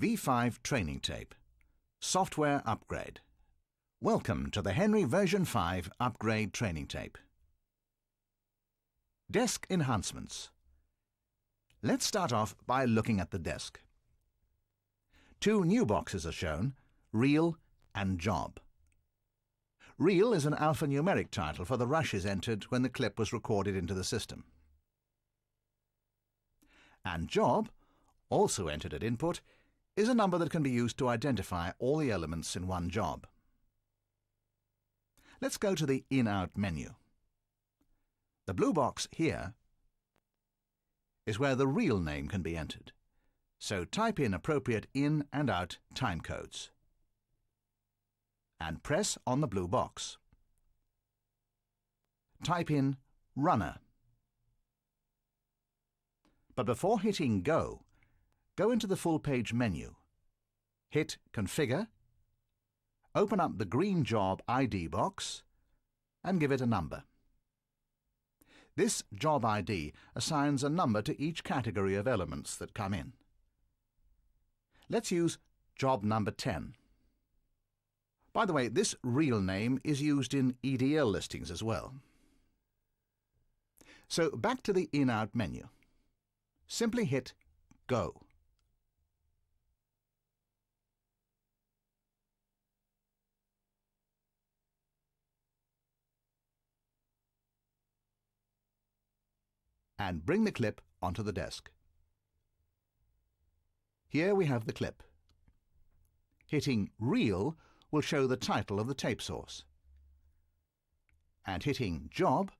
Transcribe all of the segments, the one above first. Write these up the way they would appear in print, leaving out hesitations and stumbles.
V5 Training Tape. Software Upgrade. Welcome to the Henry version 5 Upgrade Training Tape. Desk Enhancements. Let's start off by looking at the desk. Two new boxes are shown, Reel and Job. Reel is an alphanumeric title for the rushes entered when the clip was recorded into the system. And Job, also entered at input, is a number that can be used to identify all the elements in one job. Let's go to the In-Out menu. The blue box here is where the Reel name can be entered, so type in appropriate in and out time codes and press on the blue box. Type in Runner. But before hitting Go, go into the full page menu, hit Configure, open up the green Job ID box and give it a number. This Job ID assigns a number to each category of elements that come in. Let's use Job number 10. By the way, this Reel name is used in EDL listings as well. So back to the In-Out menu. Simply hit Go. And bring the clip onto the desk. Here we have the clip. Hitting Reel will show the title of the tape source. And hitting Job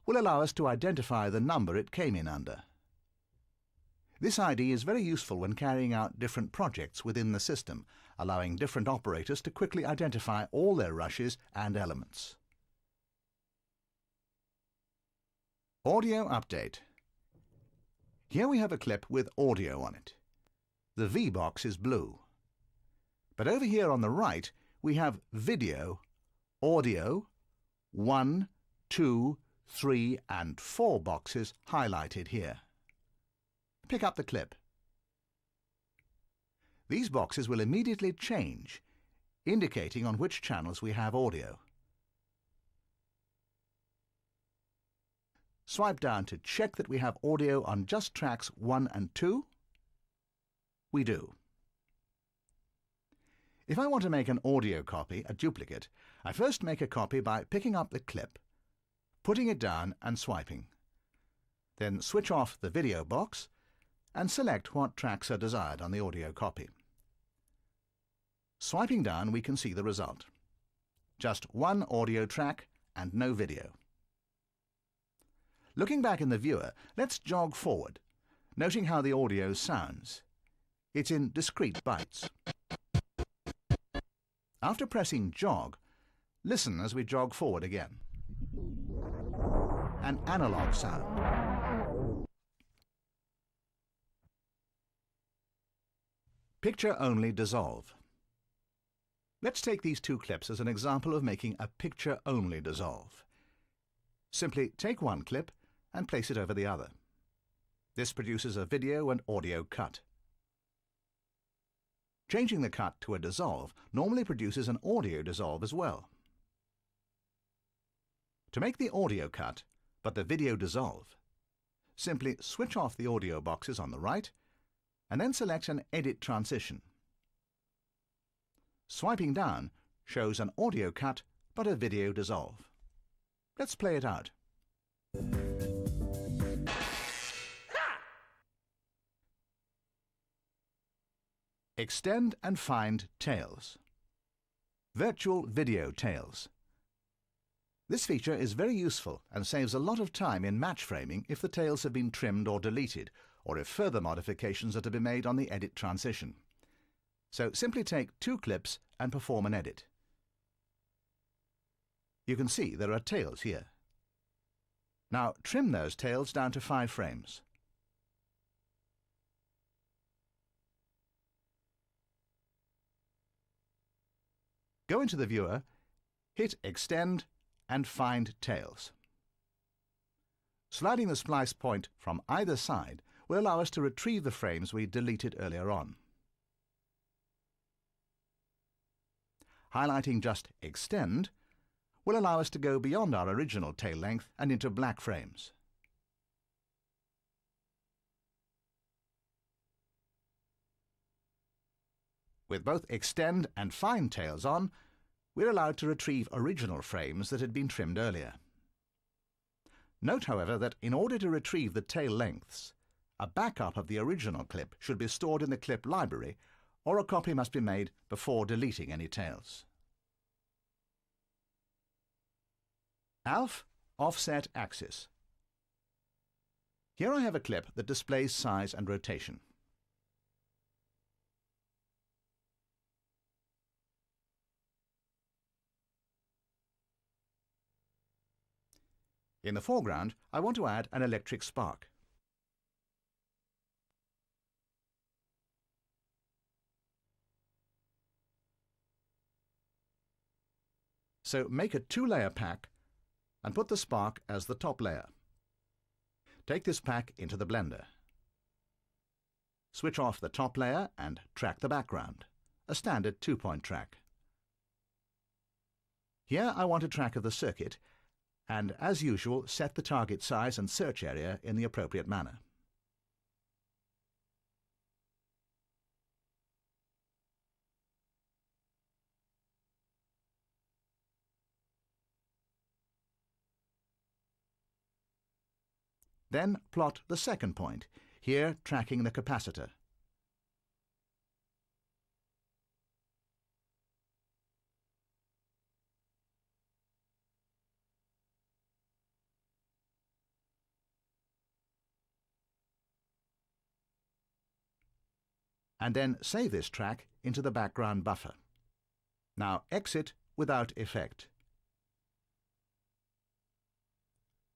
will allow us to identify the number it came in under. This ID is very useful when carrying out different projects within the system, allowing different operators to quickly identify all their rushes and elements. Audio Update. Here we have a clip with audio on it. The V box is blue. But over here on the right, we have Video, Audio, 1, 2, 3 and 4 boxes highlighted here. Pick up the clip. These boxes will immediately change, indicating on which channels we have audio. Swipe down to check that we have audio on just tracks 1 and 2. We do. If I want to make an audio copy, a duplicate, I first make a copy by picking up the clip, putting it down and swiping. Then switch off the video box and select what tracks are desired on the audio copy. Swiping down, we can see the result. Just one audio track and no video. Looking back in the viewer, let's jog forward, noting how the audio sounds. It's in discrete bytes. After pressing jog, listen as we jog forward again. An analog sound. Picture-only dissolve. Let's take these two clips as an example of making a picture-only dissolve. Simply take one clip and place it over the other. This produces a video and audio cut. Changing the cut to a dissolve normally produces an audio dissolve as well. To make the audio cut, but the video dissolve, simply switch off the audio boxes on the right and then select an Edit Transition. Swiping down shows an audio cut but a video dissolve. Let's play it out. Extend and find tails. Virtual video tails. This feature is very useful and saves a lot of time in match framing if the tails have been trimmed or deleted, or if further modifications are to be made on the edit transition. So simply take two clips and perform an edit. You can see there are tails here. Now trim those tails down to 5 frames. Go into the viewer, hit Extend and find tails. Sliding the splice point from either side will allow us to retrieve the frames we deleted earlier on. highlighting just Extend will allow us to go beyond our original tail length and into black frames. With both Extend and Fine tails on, we're allowed to retrieve original frames that had been trimmed earlier. Note, however, that in order to retrieve the tail lengths, a backup of the original clip should be stored in the clip library, or a copy must be made before deleting any tails. ALF Offset Axis. Here I have a clip that displays size and rotation. In the foreground, I want to add an electric spark. So make a two-layer pack and put the spark as the top layer. Take this pack into the blender. Switch off the top layer and track the background, a standard two-point track. Here I want a track of the circuit, and as usual set the target size and search area in the appropriate manner. Then plot the second point, here tracking the capacitor. And then save this track into the background buffer. Now exit without effect.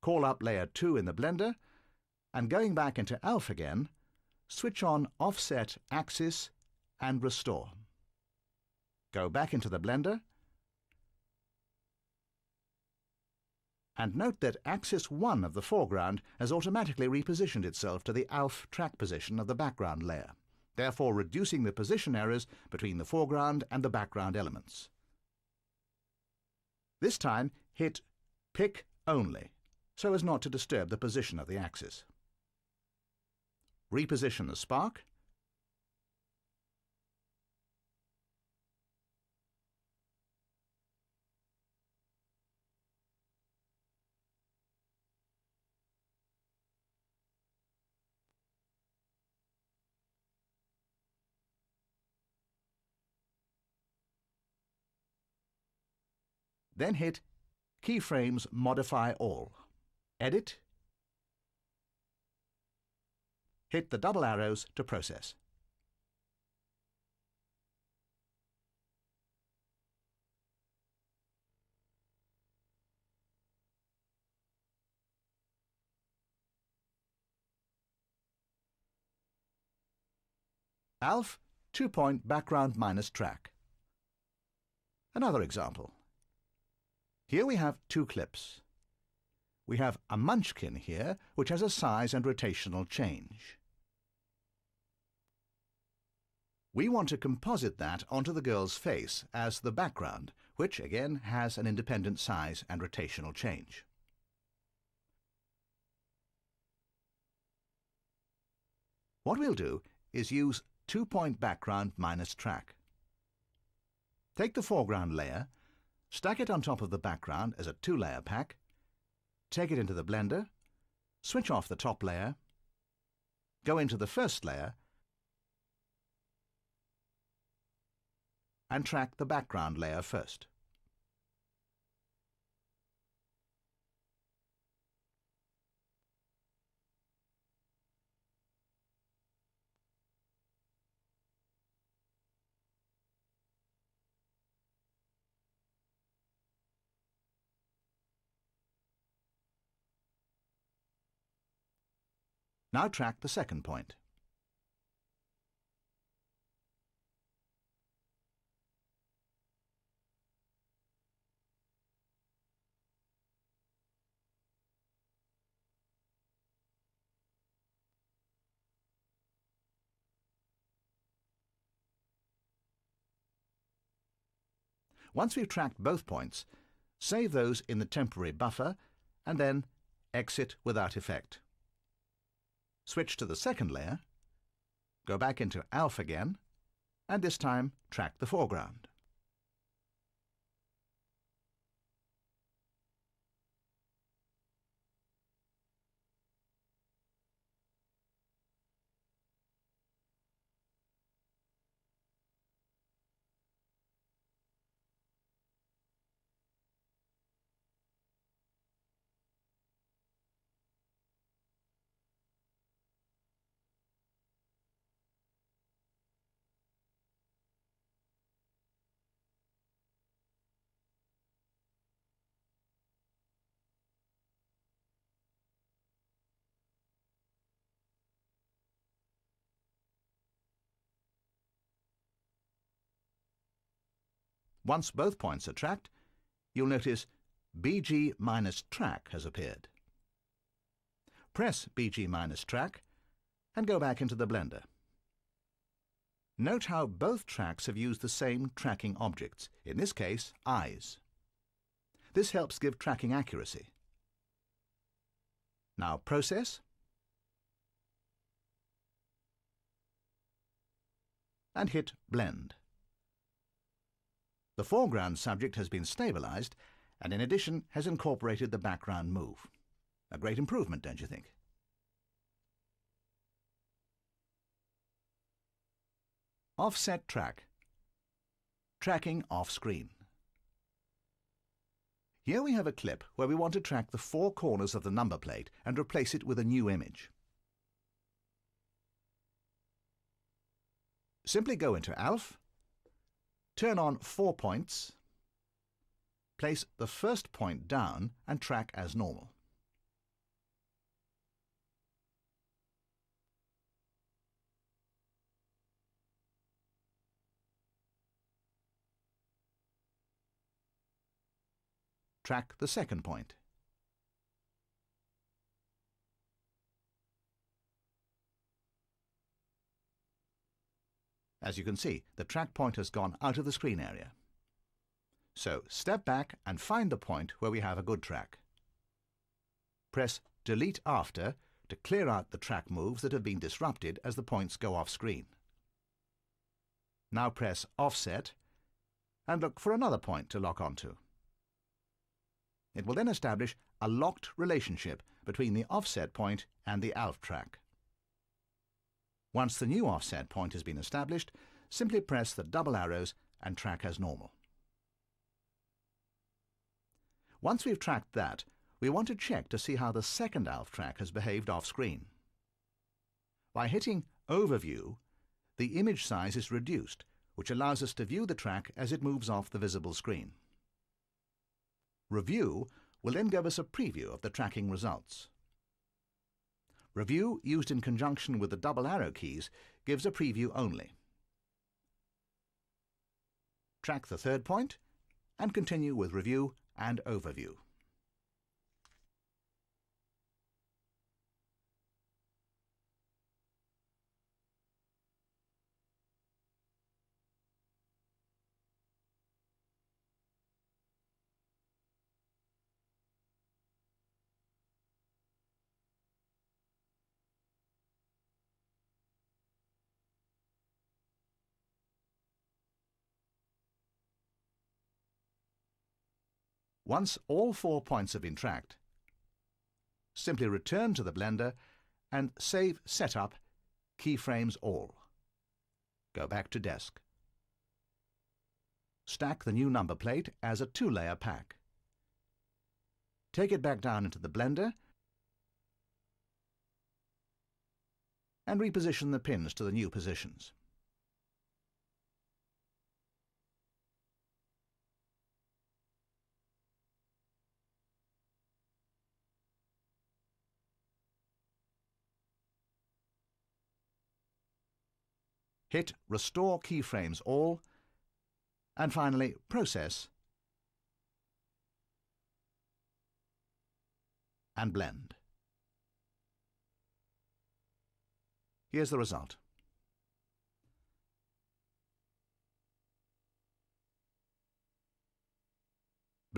Call up layer 2 in the blender, and going back into ALF again, switch on Offset Axis and Restore. Go back into the blender, and note that Axis 1 of the foreground has automatically repositioned itself to the ALF track position of the background layer, therefore reducing the position errors between the foreground and the background elements. This time, hit Pick Only, so as not to disturb the position of the axis. Reposition the spark, then hit Keyframes Modify All. Edit. Hit the double arrows to process. ALF two-point background minus track. Another example. Here we have two clips. We have a munchkin here, which has a size and rotational change. We want to composite that onto the girl's face as the background, which again has an independent size and rotational change. What we'll do is use two-point background minus track. Take the foreground layer, stack it on top of the background as a two-layer pack, take it into the blender, switch off the top layer, go into the first layer, and track the background layer first. Now track the second point. Once we've tracked both points, save those in the temporary buffer and then exit without effect. Switch to the second layer, go back into ALF again, and this time track the foreground. Once both points are tracked, you'll notice BG-track has appeared. Press BG-track and go back into the Blender. Note how both tracks have used the same tracking objects, in this case, eyes. This helps give tracking accuracy. Now Process, and hit Blend. The foreground subject has been stabilized and in addition has incorporated the background move. A great improvement, don't you think? Offset track. Tracking off-screen. Here we have a clip where we want to track the four corners of the number plate and replace it with a new image. Simply go into ALF, turn on 4 points, place the first point down and track as normal. Track the second point. As you can see, the track point has gone out of the screen area. So step back and find the point where we have a good track. Press Delete After to clear out the track moves that have been disrupted as the points go off screen. Now press Offset and look for another point to lock onto. It will then establish a locked relationship between the offset point and the ALF track. Once the new offset point has been established, simply press the double arrows and track as normal. Once we've tracked that, we want to check to see how the second ALF track has behaved off-screen. By hitting Overview, the image size is reduced, which allows us to view the track as it moves off the visible screen. Review will then give us a preview of the tracking results. Review, used in conjunction with the double arrow keys, gives a preview only. Track the third point and continue with Review and Overview. Once all 4 points have been tracked, simply return to the Blender and save Setup Keyframes All. Go back to Desk. Stack the new number plate as a 2-layer pack. Take it back down into the Blender and reposition the pins to the new positions. Hit Restore Keyframes All, and finally Process and Blend. Here's the result.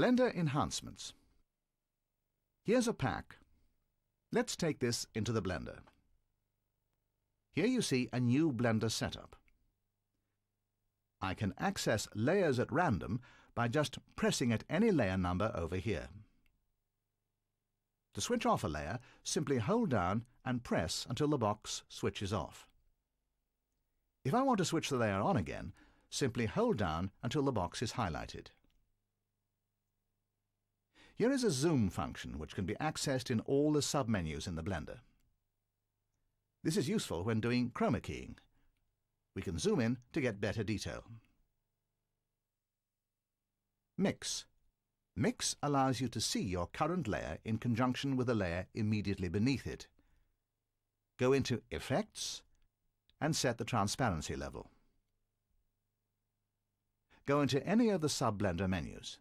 Blender Enhancements. Here's a pack. Let's take this into the Blender. Here you see a new Blender setup. I can access layers at random by just pressing at any layer number over here. To switch off a layer, simply hold down and press until the box switches off. If I want to switch the layer on again, simply hold down until the box is highlighted. Here is a zoom function which can be accessed in all the submenus in the Blender. This is useful when doing chroma keying. We can zoom in to get better detail. Mix. Mix allows you to see your current layer in conjunction with the layer immediately beneath it. Go into Effects and set the transparency level. Go into any of the sub-Blender menus.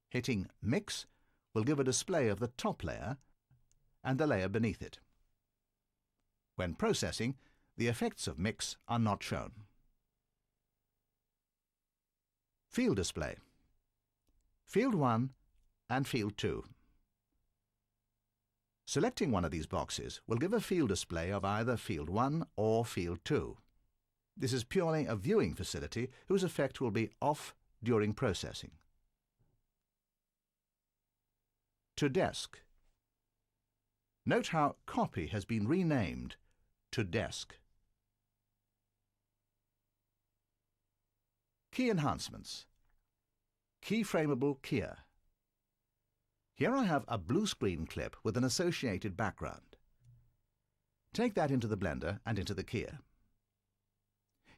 Hitting Mix will give a display of the top layer and the layer beneath it. When processing, the effects of mix are not shown. Field display. Field 1 and Field 2. Selecting one of these boxes will give a field display of either Field 1 or Field 2. This is purely a viewing facility whose effect will be off during processing. To Desk. Note how Copy has been renamed to Desk. Key Enhancements. Keyframable Keyer. Here I have a blue screen clip with an associated background. Take that into the Blender and into the keyer.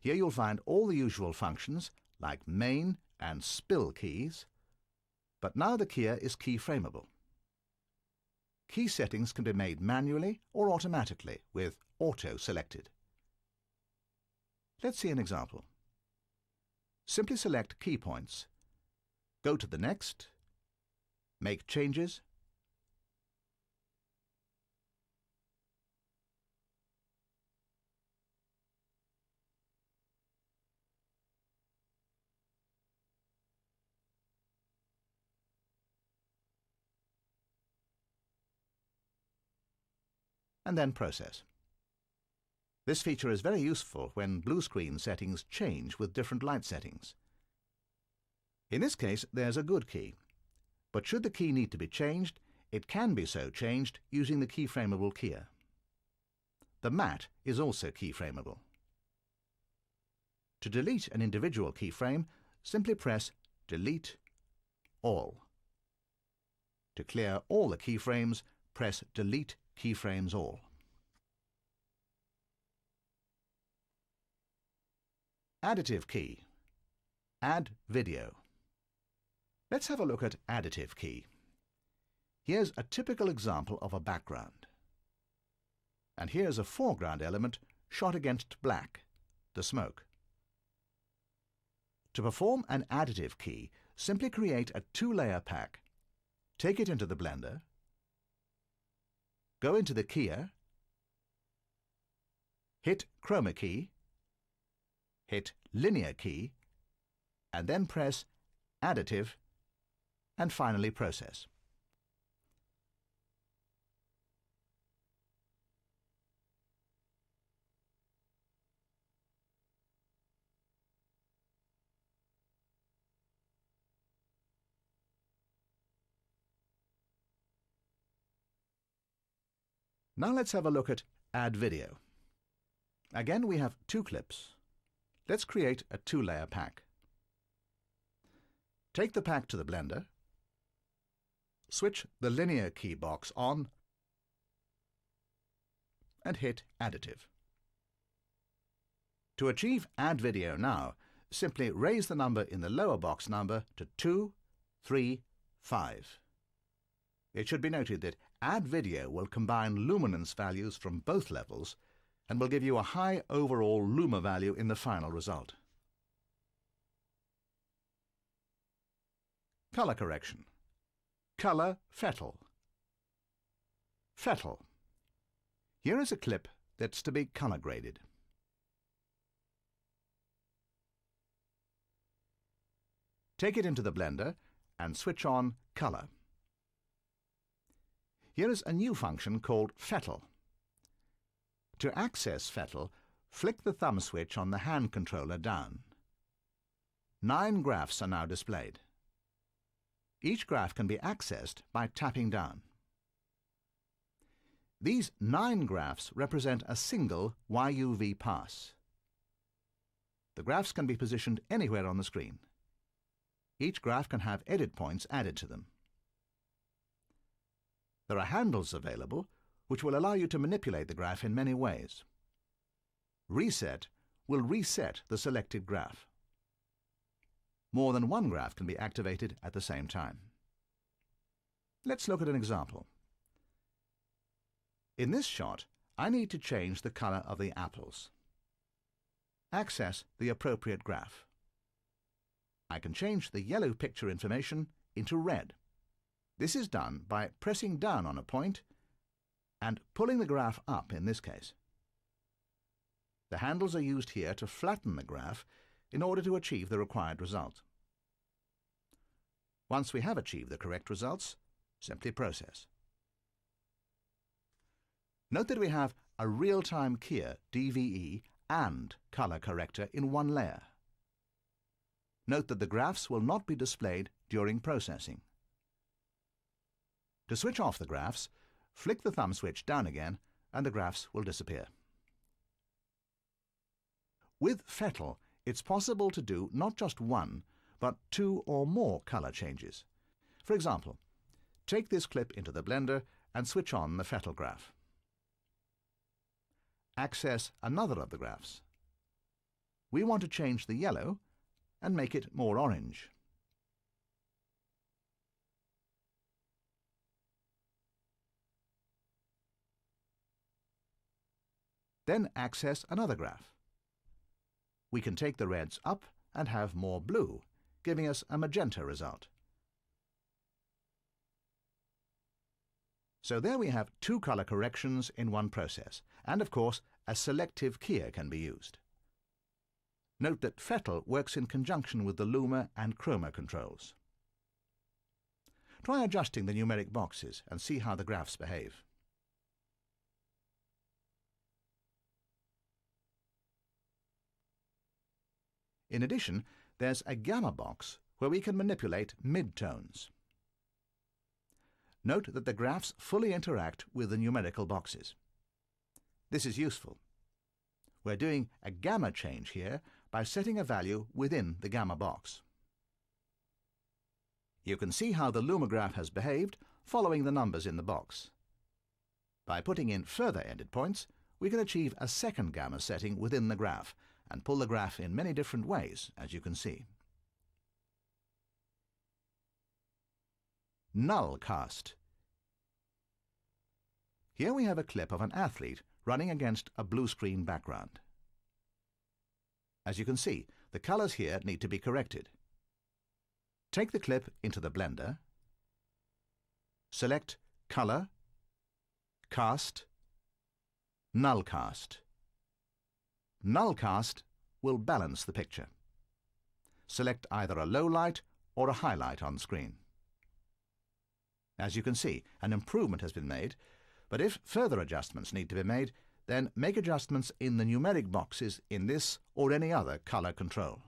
Here you'll find all the usual functions like main and spill keys, but now the keyer is keyframable. Key settings can be made manually or automatically with Auto selected. Let's see an example. Simply select key points, go to the next, make changes, and then process. This feature is very useful when blue screen settings change with different light settings. In this case, there's a good key, but should the key need to be changed, it can be so changed using the keyframable keyer. The matte is also keyframable. To delete an individual keyframe, simply press Delete All. To clear all the keyframes, press Delete Keyframes All. Additive key. Add video. Let's have a look at Additive key. Here's a typical example of a background. And here's a foreground element shot against black, the smoke. To perform an additive key, simply create a two-layer pack, take it into the Blender, go into the keyer, hit Chroma key, hit Linear key, and then press Additive, and finally process. Now let's have a look at Add Video. Again, we have two clips. Let's create a two-layer pack. Take the pack to the Blender, switch the Linear key box on, and hit Additive. To achieve Add Video now, simply raise the number in the lower box number to 2, 3, 5. It should be noted that Add Video will combine luminance values from both levels and will give you a high overall luma value in the final result. Color correction. Color Fettle. Fettle. Here is a clip that's to be color graded. Take it into the Blender and switch on Color. Here is a new function called Fettle. To access Fettle, flick the thumb switch on the hand controller down. 9 graphs are now displayed. Each graph can be accessed by tapping down. These 9 graphs represent a single YUV pass. The graphs can be positioned anywhere on the screen. Each graph can have edit points added to them. There are handles available which will allow you to manipulate the graph in many ways. Reset will reset the selected graph. More than one graph can be activated at the same time. Let's look at an example. In this shot, I need to change the color of the apples. Access the appropriate graph. I can change the yellow picture information into red. This is done by pressing down on a point and pulling the graph up in this case. The handles are used here to flatten the graph in order to achieve the required result. Once we have achieved the correct results, simply process. Note that we have a real-time keyer DVE and color corrector in one layer. Note that the graphs will not be displayed during processing. To switch off the graphs, flick the thumb switch down again and the graphs will disappear. With Fettle, it's possible to do not just one, but 2 or more color changes. For example, take this clip into the blender and switch on the Fettle graph. Access another of the graphs. We want to change the yellow and make it more orange. Then access another graph. We can take the reds up and have more blue, giving us a magenta result. So there we have 2 color corrections in one process, and of course a selective keyer can be used. Note that Fettle works in conjunction with the Luma and Chroma controls. Try adjusting the numeric boxes and see how the graphs behave. In addition, there's a gamma box where we can manipulate midtones. Note that the graphs fully interact with the numerical boxes. This is useful. We're doing a gamma change here by setting a value within the gamma box. You can see how the Luma graph has behaved following the numbers in the box. By putting in further edit points, we can achieve a second gamma setting within the graph and pull the graph in many different ways, as you can see. Null cast. Here we have a clip of an athlete running against a blue screen background. As you can see, the colors here need to be corrected. Take the clip into the blender, select Color, Cast, Null Cast. Null Cast will balance the picture. Select either a low light or a highlight on screen. As you can see, an improvement has been made, but if further adjustments need to be made, then make adjustments in the numeric boxes in this or any other color control.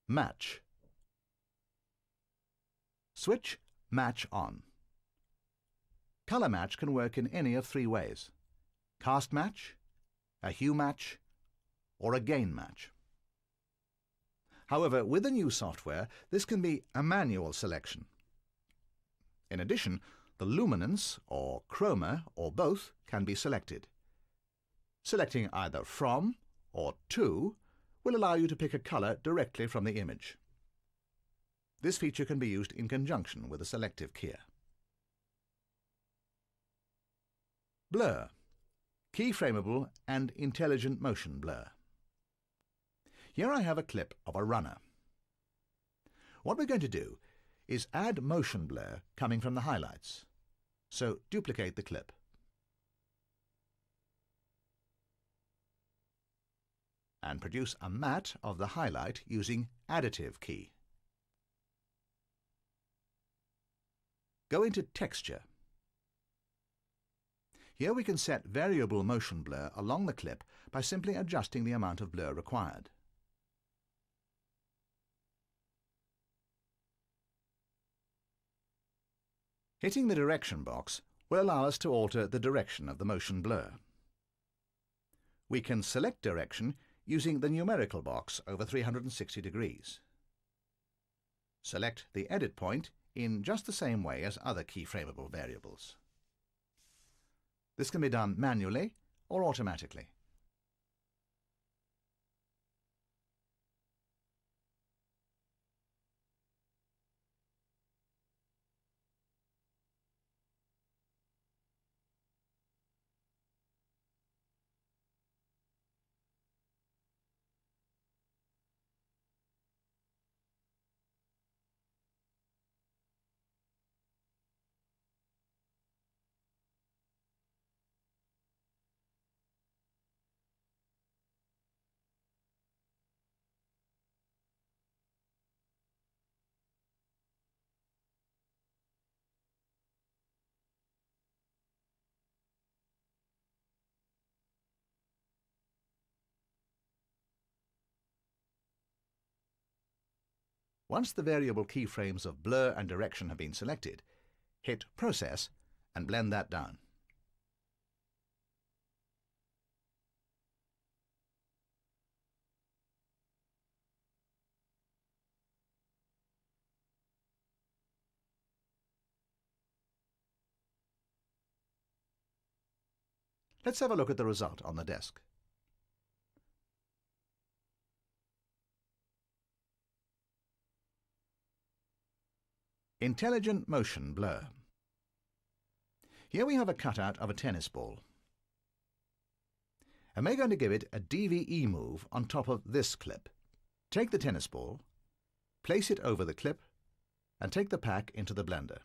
Match. Switch Match on. Color match can work in any of 3 ways: cast match, a hue match, or a gain match. However, with the new software, this can be a manual selection. In addition, the luminance, or chroma, or both, can be selected. Selecting either from or to will allow you to pick a color directly from the image. This feature can be used in conjunction with a selective keyer. Blur. Keyframable and intelligent motion blur. Here I have a clip of a runner. What we're going to do is add motion blur coming from the highlights. So duplicate the clip. And produce a matte of the highlight using Additive key. Go into Texture. Here we can set variable motion blur along the clip by simply adjusting the amount of blur required. Hitting the direction box will allow us to alter the direction of the motion blur. We can select direction using the numerical box over 360 degrees. Select the edit point in just the same way as other keyframable variables. This can be done manually or automatically. Once the variable keyframes of blur and direction have been selected, hit Process and blend that down. Let's have a look at the result on the desk. Intelligent Motion Blur. Here we have a cutout of a tennis ball. And we're going to give it a DVE move on top of this clip. Take the tennis ball, place it over the clip, and take the pack into the blender.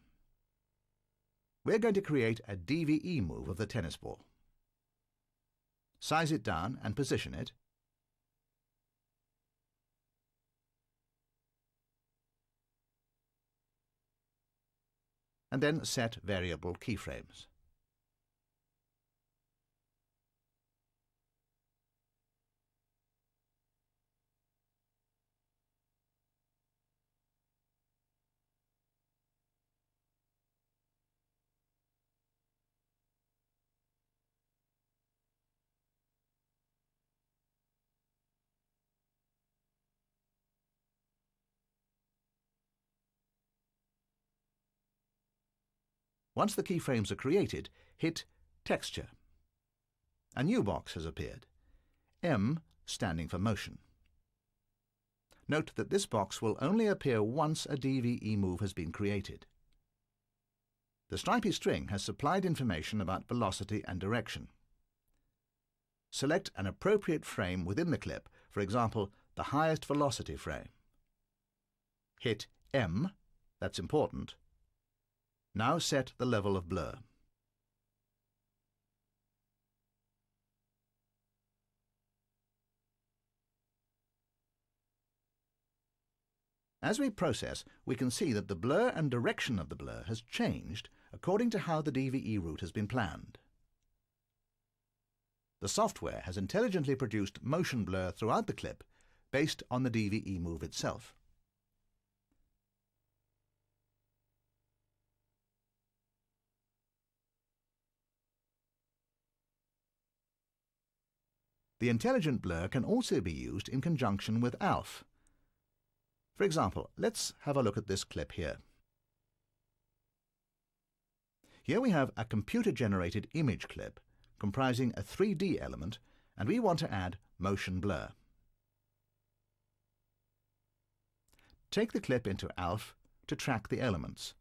We're going to create a DVE move of the tennis ball. Size it down and position it. And then set variable keyframes. Once the keyframes are created, hit Texture. A new box has appeared, M standing for Motion. Note that this box will only appear once a DVE move has been created. The stripy string has supplied information about velocity and direction. Select an appropriate frame within the clip, for example, the highest velocity frame. Hit M, that's important. Now set the level of blur. As we process, we can see that the blur and direction of the blur has changed according to how the DVE route has been planned. The software has intelligently produced motion blur throughout the clip based on the DVE move itself. The intelligent blur can also be used in conjunction with ALF. For example, let's have a look at this clip here. Here we have a computer-generated image clip comprising a 3D element, and we want to add motion blur. Take the clip into ALF to track the elements,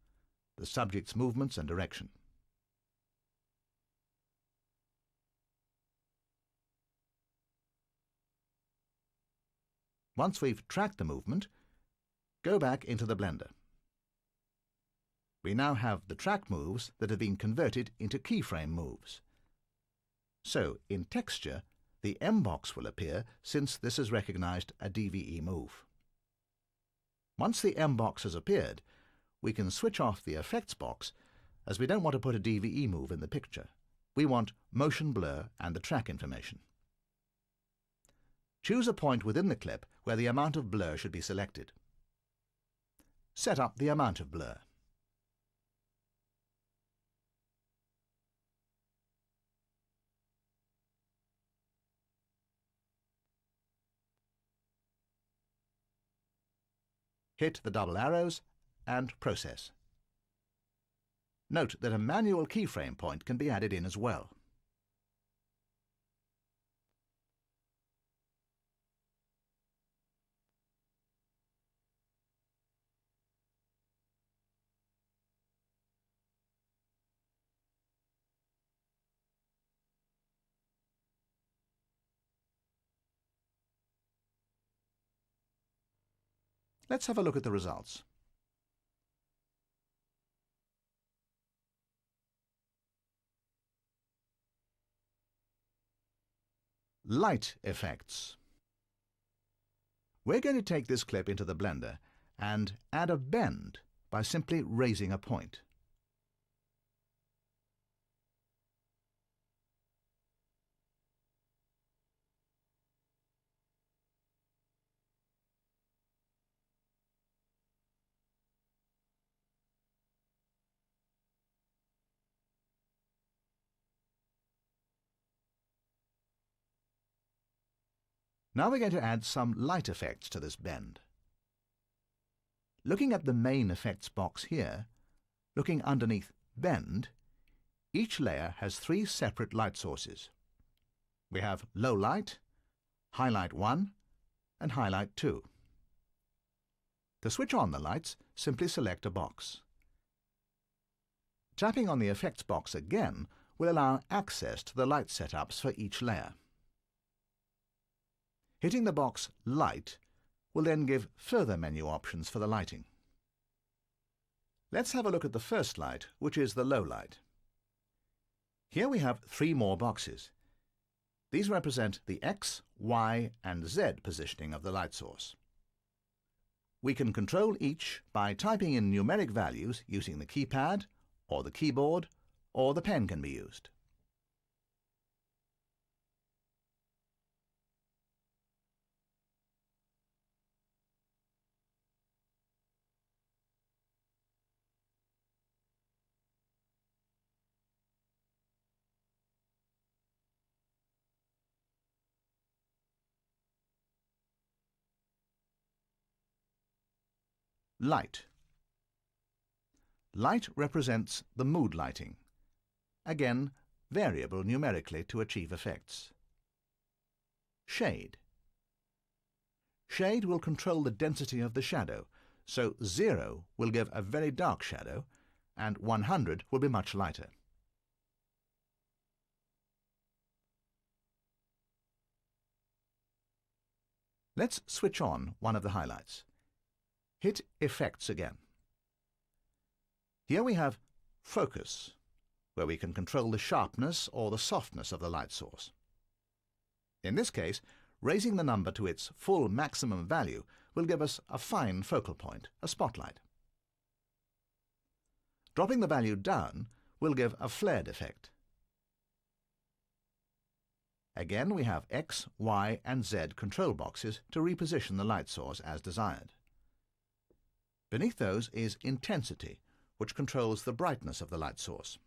the subject's movements and direction. Once we've tracked the movement, go back into the blender. We now have the track moves that have been converted into keyframe moves. So, in Texture, the M box will appear since this has recognized a DVE move. Once the M box has appeared, we can switch off the effects box, as we don't want to put a DVE move in the picture. We want motion blur and the track information. Choose a point within the clip where the amount of blur should be selected. Set up the amount of blur. Hit the double arrows and process. Note that a manual keyframe point can be added in as well. Let's have a look at the results. Light effects. We're going to take this clip into the blender and add a bend by simply raising a point. Now we're going to add some light effects to this bend. Looking at the main effects box here, looking underneath Bend, each layer has 3 separate light sources. We have Low Light, Highlight 1 and Highlight 2. To switch on the lights, simply select a box. Tapping on the effects box again will allow access to the light setups for each layer. Hitting the box Light will then give further menu options for the lighting. Let's have a look at the first light, which is the low light. Here we have 3 more boxes. These represent the X, Y and Z positioning of the light source. We can control each by typing in numeric values using the keypad, or the keyboard, or the pen can be used. Light. Light represents the mood lighting. Again, variable numerically to achieve effects. Shade. Shade will control the density of the shadow, so 0 will give a very dark shadow, and 100 will be much lighter. Let's switch on one of the highlights. Hit Effects again. Here we have Focus, where we can control the sharpness or the softness of the light source. In this case, raising the number to its full maximum value will give us a fine focal point, a spotlight. Dropping the value down will give a flared effect. Again, we have X, Y and Z control boxes to reposition the light source as desired. Beneath those is Intensity, which controls the brightness of the light source.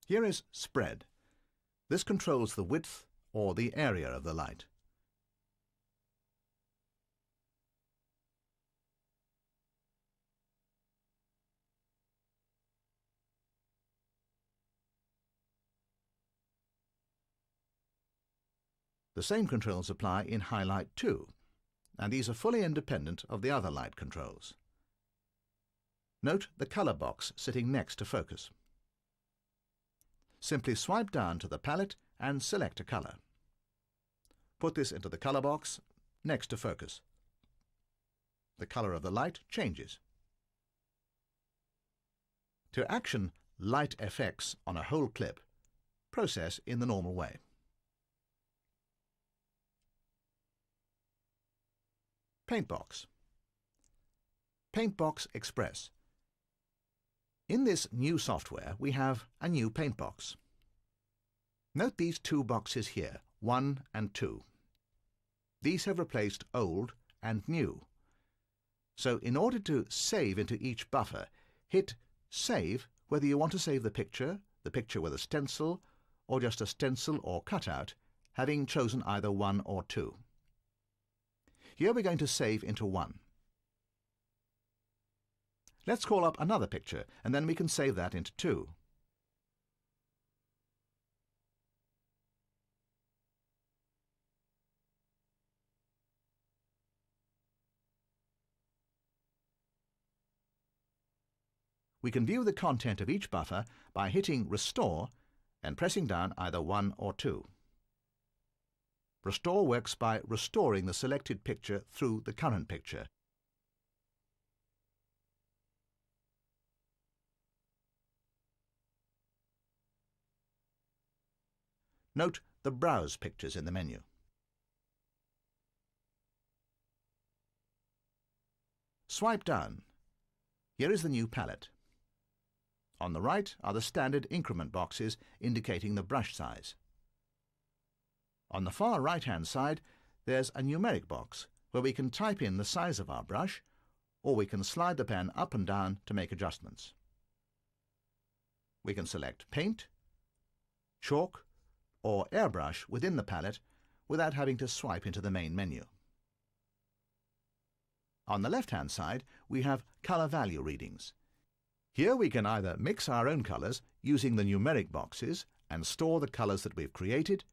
Here is Spread. This controls the width or the area of the light. The same controls apply in Highlight 2, and these are fully independent of the other light controls. Note the colour box sitting next to Focus. Simply swipe down to the palette and select a colour. Put this into the colour box next to focus. The colour of the light changes. To action light effects on a whole clip, process in the normal way. Paintbox. Paintbox Express. In this new software we have a new paintbox. Note these two boxes here, 1 and 2. These have replaced old and new. So in order to save into each buffer, hit Save whether you want to save the picture with a stencil, or just a stencil or cutout, having chosen either 1 or 2. Here we're going to save into 1. Let's call up another picture, and then we can save that into 2. We can view the content of each buffer by hitting Restore and pressing down either 1 or 2. Restore works by restoring the selected picture through the current picture. Note the Browse pictures in the menu. Swipe down. Here is the new palette. On the right are the standard increment boxes indicating the brush size. On the far right-hand side, there's a numeric box where we can type in the size of our brush, or we can slide the pen up and down to make adjustments. We can select Paint, Chalk, or Airbrush within the palette without having to swipe into the main menu. On the left-hand side, we have colour value readings. Here we can either mix our own colours using the numeric boxes and store the colours that we've created,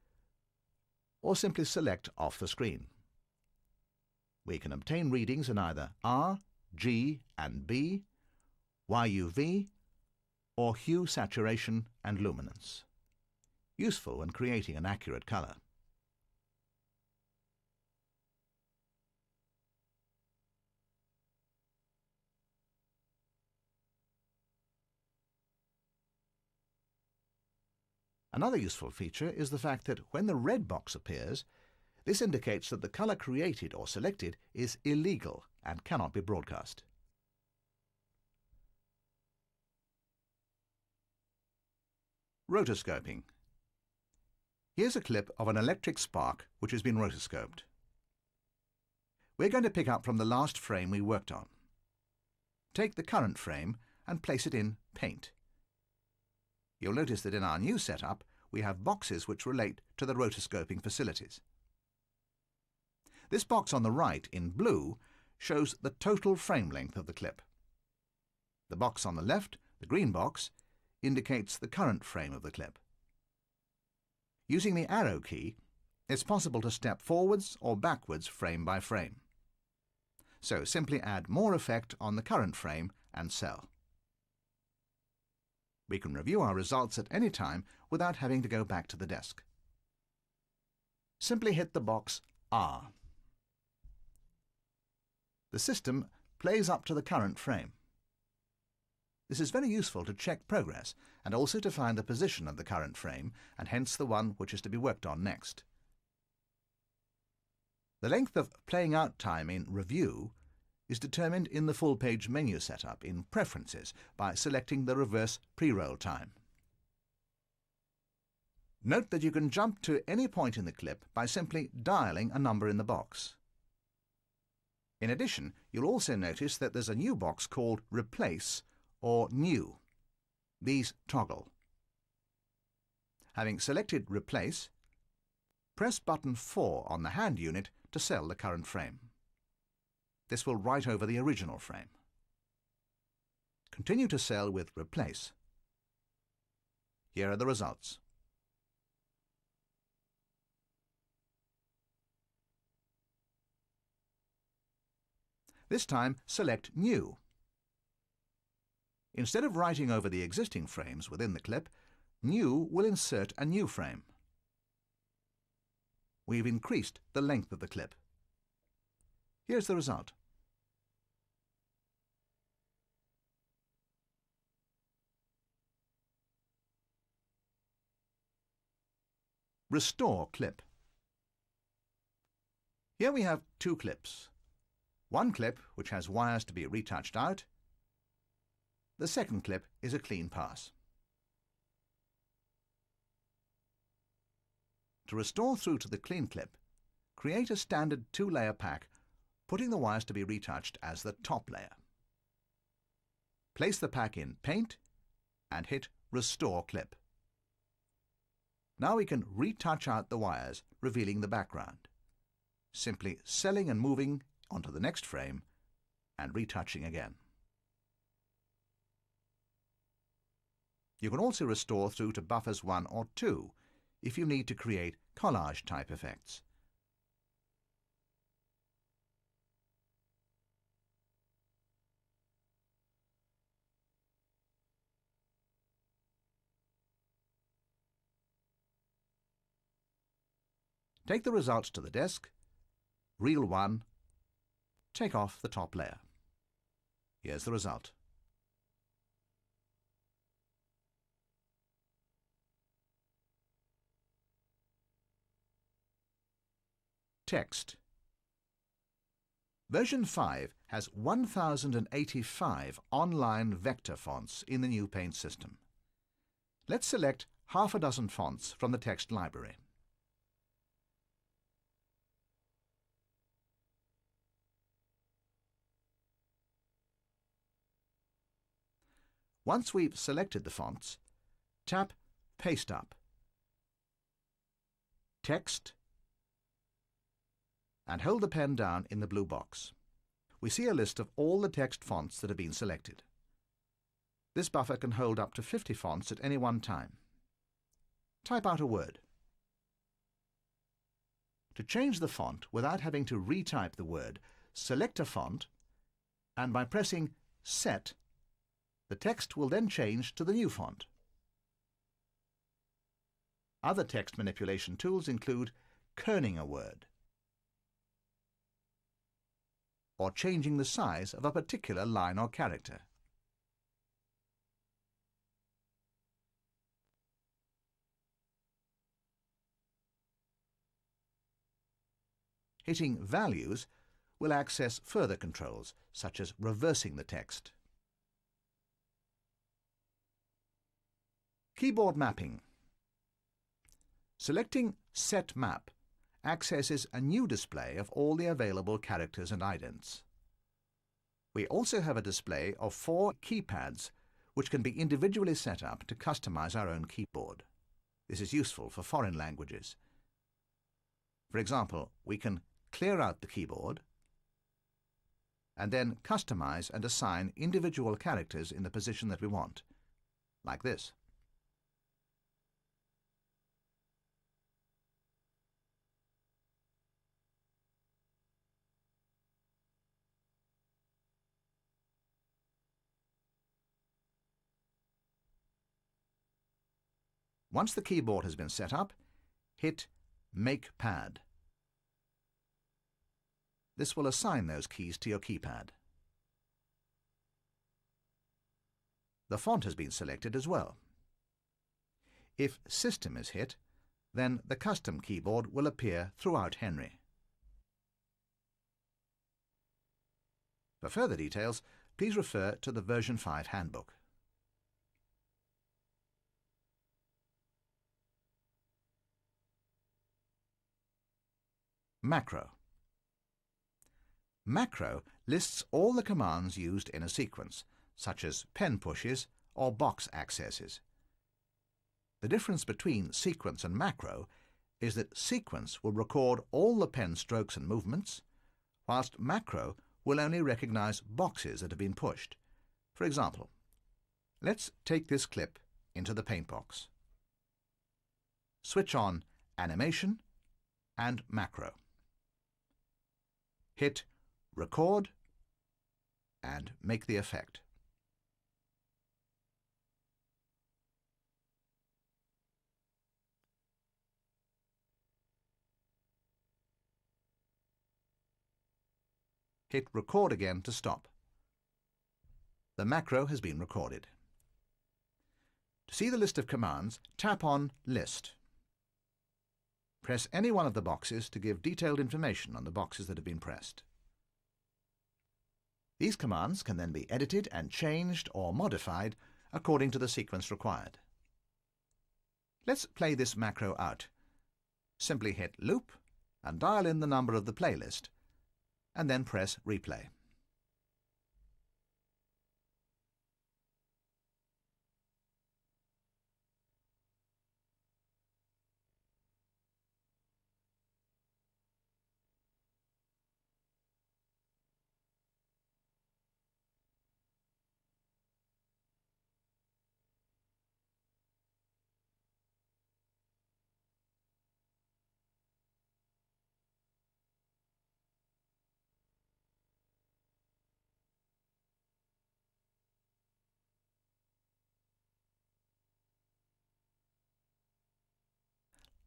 or simply select off the screen. We can obtain readings in either R, G and B, YUV, or hue, saturation and luminance. Useful when creating an accurate colour. Another useful feature is the fact that when the red box appears, this indicates that the colour created or selected is illegal and cannot be broadcast. Rotoscoping. Here's a clip of an electric spark which has been rotoscoped. We're going to pick up from the last frame we worked on. Take the current frame and place it in Paint. You'll notice that in our new setup we have boxes which relate to the rotoscoping facilities. This box on the right in blue shows the total frame length of the clip. The box on the left, the green box, indicates the current frame of the clip. Using the arrow key, it's possible to step forwards or backwards frame by frame. So simply add more effect on the current frame and sell. We can review our results at any time without having to go back to the desk. Simply hit the box R. The system plays up to the current frame. This is very useful to check progress and also to find the position of the current frame and hence the one which is to be worked on next. The length of playing out time in Review is determined in the full page menu setup in Preferences by selecting the reverse pre-roll time. Note that you can jump to any point in the clip by simply dialing a number in the box. In addition, you'll also notice that there's a new box called Replace or New. These toggle. Having selected Replace, press button 4 on the hand unit to sell the current frame. This will write over the original frame. Continue to sell with Replace. Here are the results. This time select New. Instead of writing over the existing frames within the clip, New will insert a new frame. we've increased the length of the clip. Here's the result. Restore clip. Here we have two clips. One clip which has wires to be retouched out. The second clip is a clean pass. To restore through to the clean clip, create a standard two-layer pack, putting the wires to be retouched as the top layer. Place the pack in Paint and hit Restore Clip. Now we can retouch out the wires, revealing the background. Simply selling and moving onto the next frame and retouching again. You can also restore through to buffers 1 or 2 if you need to create collage type effects. Take the results to the desk, reel one, take off the top layer. Here's the result. Text. Version 5 has 1085 online vector fonts in the new Paint system. Let's select half a dozen fonts from the text library. Once we've selected the fonts, tap Paste Up, Text, and hold the pen down in the blue box. We see a list of all the text fonts that have been selected. This buffer can hold up to 50 fonts at any one time. Type out a word. To change the font without having to retype the word, select a font, and by pressing Set, the text will then change to the new font. Other text manipulation tools include kerning a word, or changing the size of a particular line or character. Hitting Values will access further controls, such as reversing the text. Keyboard mapping. Selecting Set Map accesses a new display of all the available characters and idents. We also have a display of 4 keypads which can be individually set up to customize our own keyboard. This is useful for foreign languages. For example, we can clear out the keyboard and then customize and assign individual characters in the position that we want, like this. Once the keyboard has been set up, hit Make Pad. This will assign those keys to your keypad. The font has been selected as well. If System is hit, then the custom keyboard will appear throughout Henry. For further details, please refer to the version 5 handbook. Macro. Macro lists all the commands used in a sequence, such as pen pushes or box accesses. The difference between sequence and macro is that sequence will record all the pen strokes and movements, whilst macro will only recognize boxes that have been pushed. For example, let's take this clip into the Paintbox. Switch on Animation and Macro. Hit Record and make the effect. Hit Record again to stop. The macro has been recorded. To see the list of commands, tap on List. Press any one of the boxes to give detailed information on the boxes that have been pressed. These commands can then be edited and changed or modified according to the sequence required. Let's play this macro out. Simply hit Loop and dial in the number of the playlist, and then press Replay.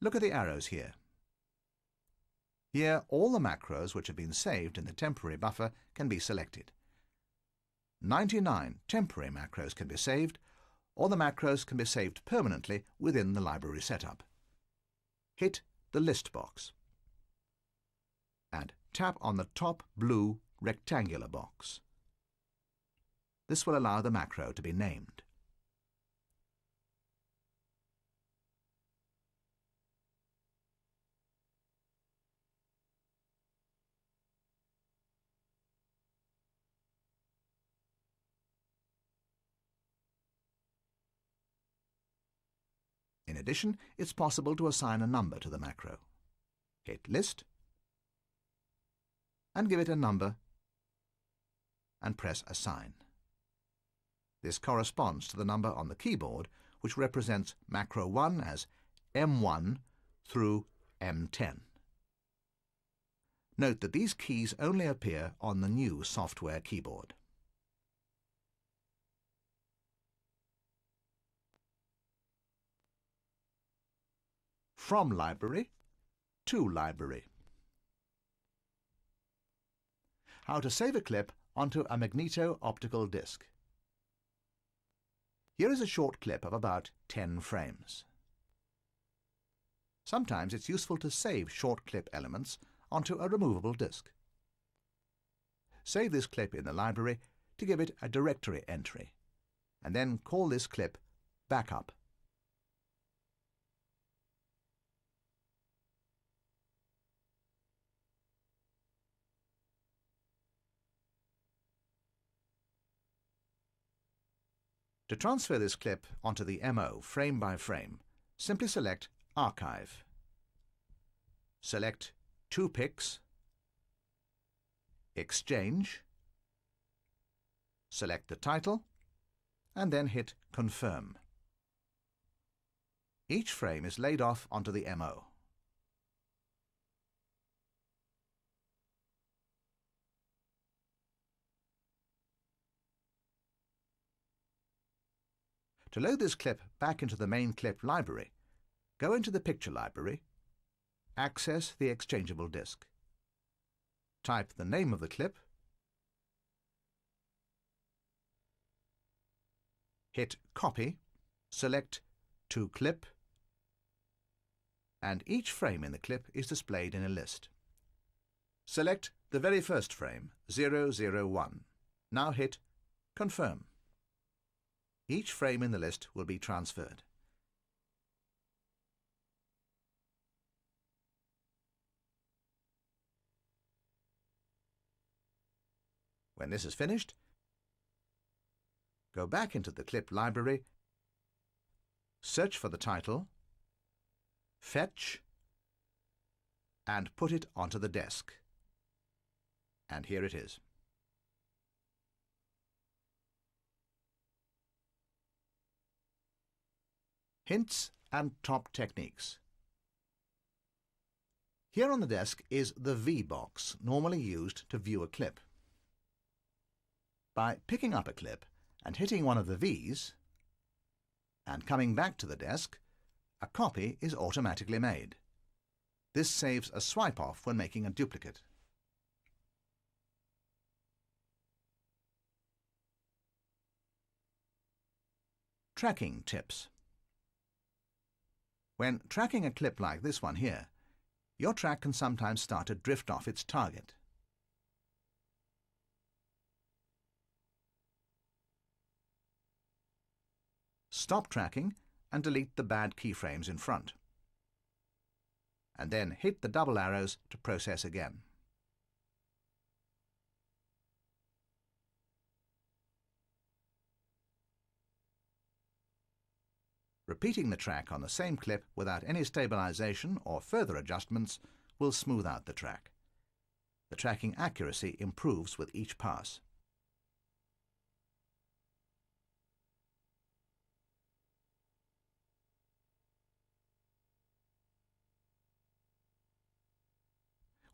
Look at the arrows here. Here, all the macros which have been saved in the temporary buffer can be selected. 99 temporary macros can be saved, or the macros can be saved permanently within the library setup. Hit the List box and tap on the top blue rectangular box. This will allow the macro to be named. In addition, it's possible to assign a number to the macro. Hit List and give it a number and press Assign. This corresponds to the number on the keyboard, which represents macro 1 as M1 through M10. Note that these keys only appear on the new software keyboard. From library to library. How to save a clip onto a magneto-optical disc. Here is a short clip of about 10 frames. Sometimes it's useful to save short clip elements onto a removable disc. Save this clip in the library to give it a directory entry, and then call this clip Backup. To transfer this clip onto the MO frame by frame, simply select Archive. Select 2 pics, Exchange, select the title, and then hit Confirm. Each frame is laid off onto the MO. To load this clip back into the main clip library, go into the Picture Library, access the exchangeable disc. Type the name of the clip, hit Copy, select To Clip, and each frame in the clip is displayed in a list. Select the very first frame, 001. Now hit Confirm. Each frame in the list will be transferred. When this is finished, go back into the clip library, search for the title, fetch, and put it onto the desk. And here it is. Hints and top techniques. Here on the desk is the V box, normally used to view a clip. By picking up a clip and hitting one of the V's, and coming back to the desk, a copy is automatically made. This saves a swipe off when making a duplicate. Tracking tips. When tracking a clip like this one here, your track can sometimes start to drift off its target. Stop tracking and delete the bad keyframes in front. And then hit the double arrows to process again. Repeating the track on the same clip without any stabilization or further adjustments will smooth out the track. The tracking accuracy improves with each pass.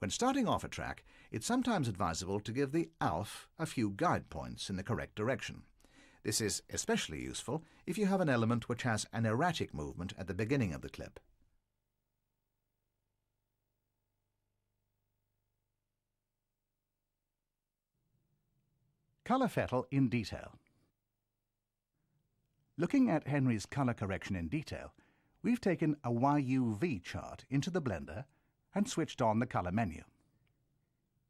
When starting off a track, it's sometimes advisable to give the ALF a few guide points in the correct direction. This is especially useful if you have an element which has an erratic movement at the beginning of the clip. Color Fettle in detail. Looking at Henry's color correction in detail, we've taken a YUV chart into the blender and switched on the color menu.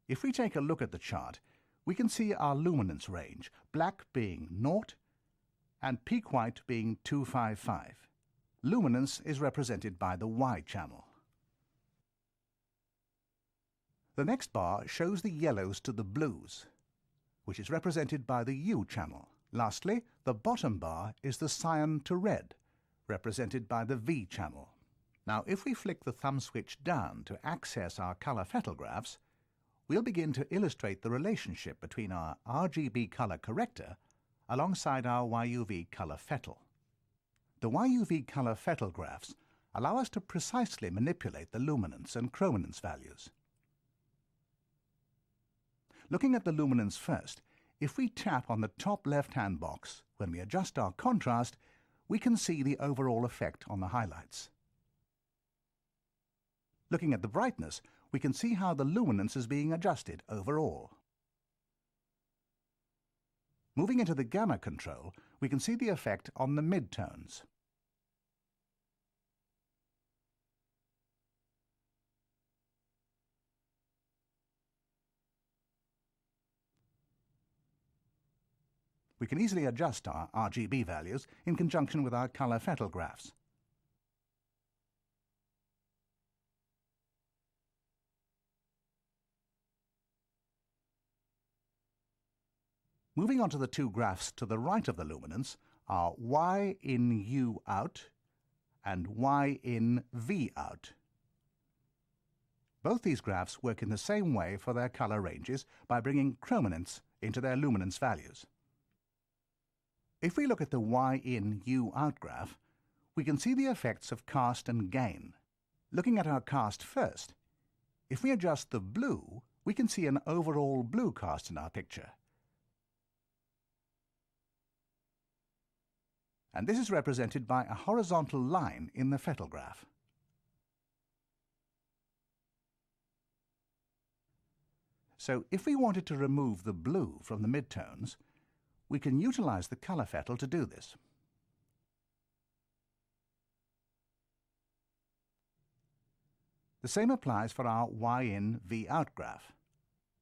If we take a look at the chart, we can see our luminance range, black being 0 and peak white being 255. Luminance is represented by the Y channel. The next bar shows the yellows to the blues, which is represented by the U channel. Lastly, the bottom bar is the cyan to red, represented by the V channel. Now, if we flick the thumb switch down to access our color Fettle graphs, we'll begin to illustrate the relationship between our RGB color corrector alongside our YUV color Fettle. The YUV color Fettle graphs allow us to precisely manipulate the luminance and chrominance values. Looking at the luminance first, if we tap on the top left-hand box when we adjust our contrast, we can see the overall effect on the highlights. Looking at the brightness, we can see how the luminance is being adjusted overall. Moving into the gamma control, we can see the effect on the midtones. We can easily adjust our RGB values in conjunction with our color Fettle graphs. Moving on to the two graphs to the right of the luminance are Y in U out and Y in V out. Both these graphs work in the same way for their color ranges by bringing chrominance into their luminance values. If we look at the Y in U out graph, we can see the effects of cast and gain. Looking at our cast first, if we adjust the blue, we can see an overall blue cast in our picture. And this is represented by a horizontal line in the Fettle graph. So if we wanted to remove the blue from the midtones, we can utilize the color Fettle to do this. The same applies for our Y in V out graph.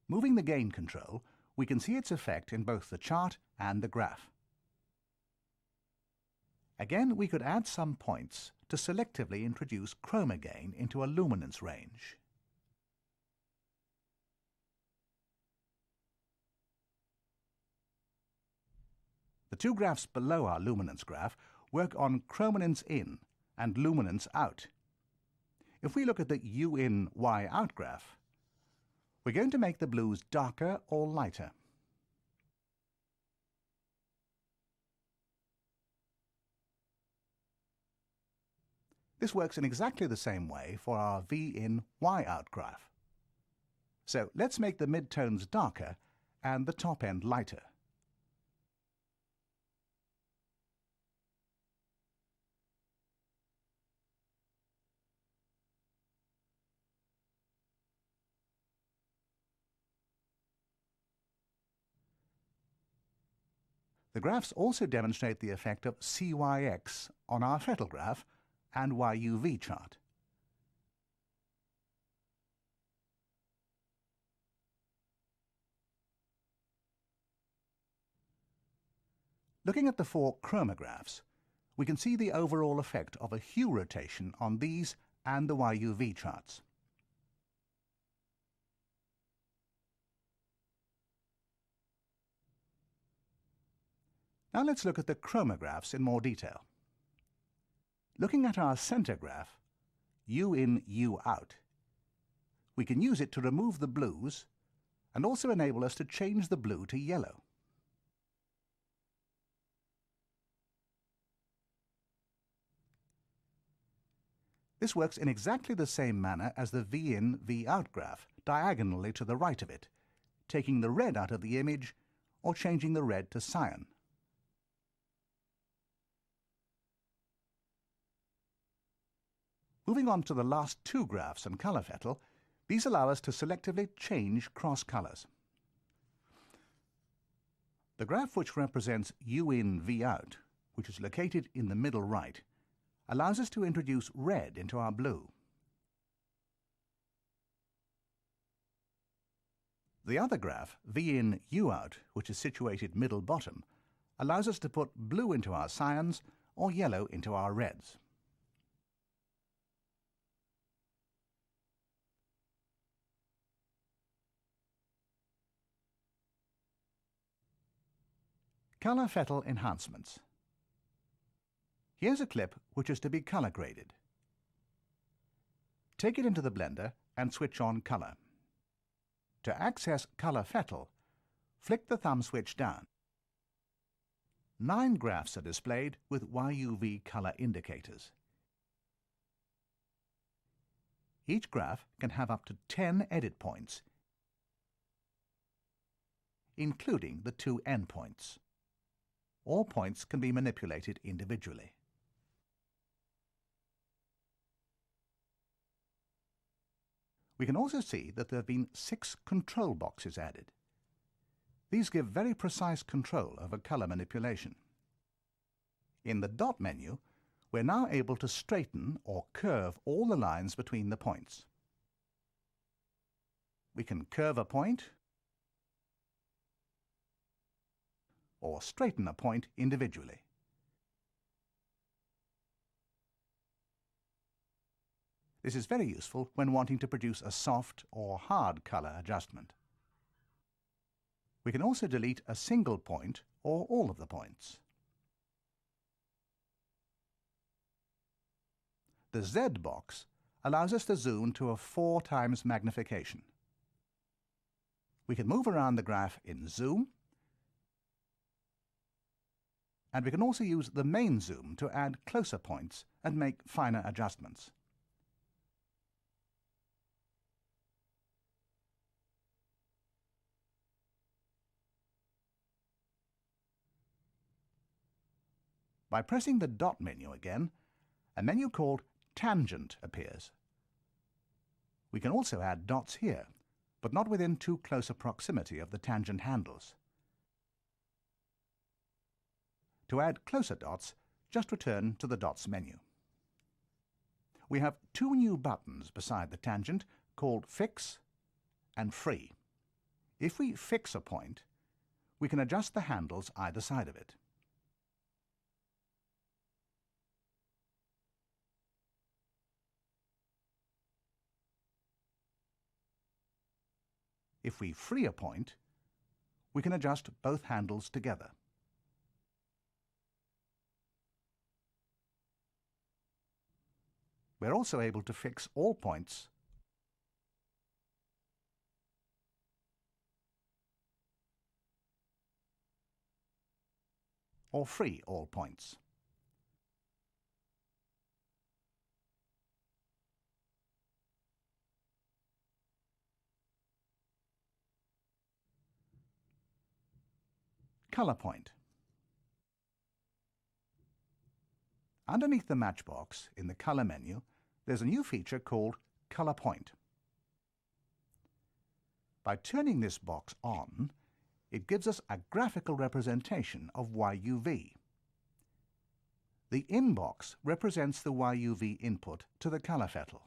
Moving the gain control, we can see its effect in both the chart and the graph. Again, we could add some points to selectively introduce chroma gain into a luminance range. The two graphs below our luminance graph work on chrominance in and luminance out. If we look at the U in Y out graph, we're going to make the blues darker or lighter. This works in exactly the same way for our V in Y out graph. So let's make the midtones darker and the top end lighter. The graphs also demonstrate the effect of CYX on our Fettle graph and YUV chart. Looking at the 4 chromographs, we can see the overall effect of a hue rotation on these and the YUV charts. Now let's look at the chromographs in more detail. Looking at our center graph, U in, U out, we can use it to remove the blues and also enable us to change the blue to yellow. This works in exactly the same manner as the V in, V out graph, diagonally to the right of it, taking the red out of the image or changing the red to cyan. Moving on to the last 2 graphs and color Fettle, these allow us to selectively change cross colors. The graph which represents U in, V out, which is located in the middle right, allows us to introduce red into our blue. The other graph, V in, U out, which is situated middle bottom, allows us to put blue into our cyans or yellow into our reds. Color Fettle Enhancements. Here's a clip which is to be color graded. Take it into the blender and switch on color. To access Color Fettle, flick the thumb switch down. 9 graphs are displayed with YUV color indicators. Each graph can have up to 10 edit points, including the 2 endpoints. All points can be manipulated individually. We can also see that there have been 6 control boxes added. These give very precise control over color manipulation. In the dot menu, we're now able to straighten or curve all the lines between the points. We can curve a point or straighten a point individually. This is very useful when wanting to produce a soft or hard color adjustment. We can also delete a single point or all of the points. The Z box allows us to zoom to a 4 times magnification. We can move around the graph in zoom, and we can also use the main zoom to add closer points and make finer adjustments. By pressing the dot menu again, a menu called Tangent appears. We can also add dots here, but not within too close a proximity of the tangent handles. To add closer dots, just return to the Dots menu. We have 2 new buttons beside the tangent called Fix and Free. If we fix a point, we can adjust the handles either side of it. If we free a point, we can adjust both handles together. We're also able to fix all points or free all points. Color point. Underneath the matchbox in the Color menu, there's a new feature called Color Point. By turning this box on, It gives us a graphical representation of YUV. The inbox represents the YUV input to the color Fettle.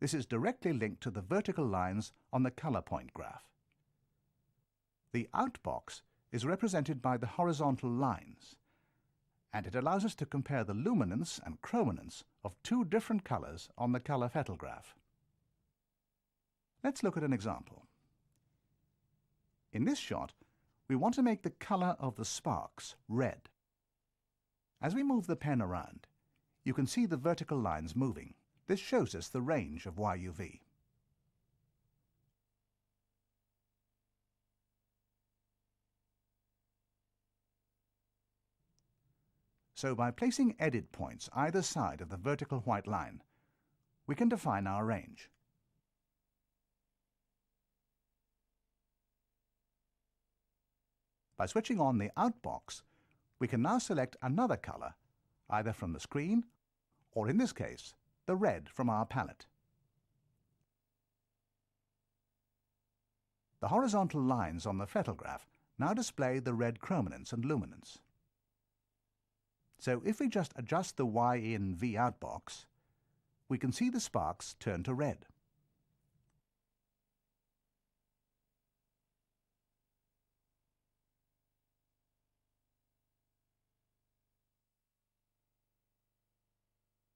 This is directly linked to the vertical lines on the color point graph. The outbox is represented by the horizontal lines, and it allows us to compare the luminance and chrominance of two different colors on the color Fettle graph. Let's look at an example. In this shot, we want to make the color of the sparks red. As we move the pen around, you can see the vertical lines moving. This shows us the range of YUV. So by placing edit points either side of the vertical white line, we can define our range. By switching on the outbox, we can now select another color, either from the screen, or in this case, the red from our palette. The horizontal lines on the Fettle graph now display the red chrominance and luminance. So if we just adjust the Y in V outbox, we can see the sparks turn to red.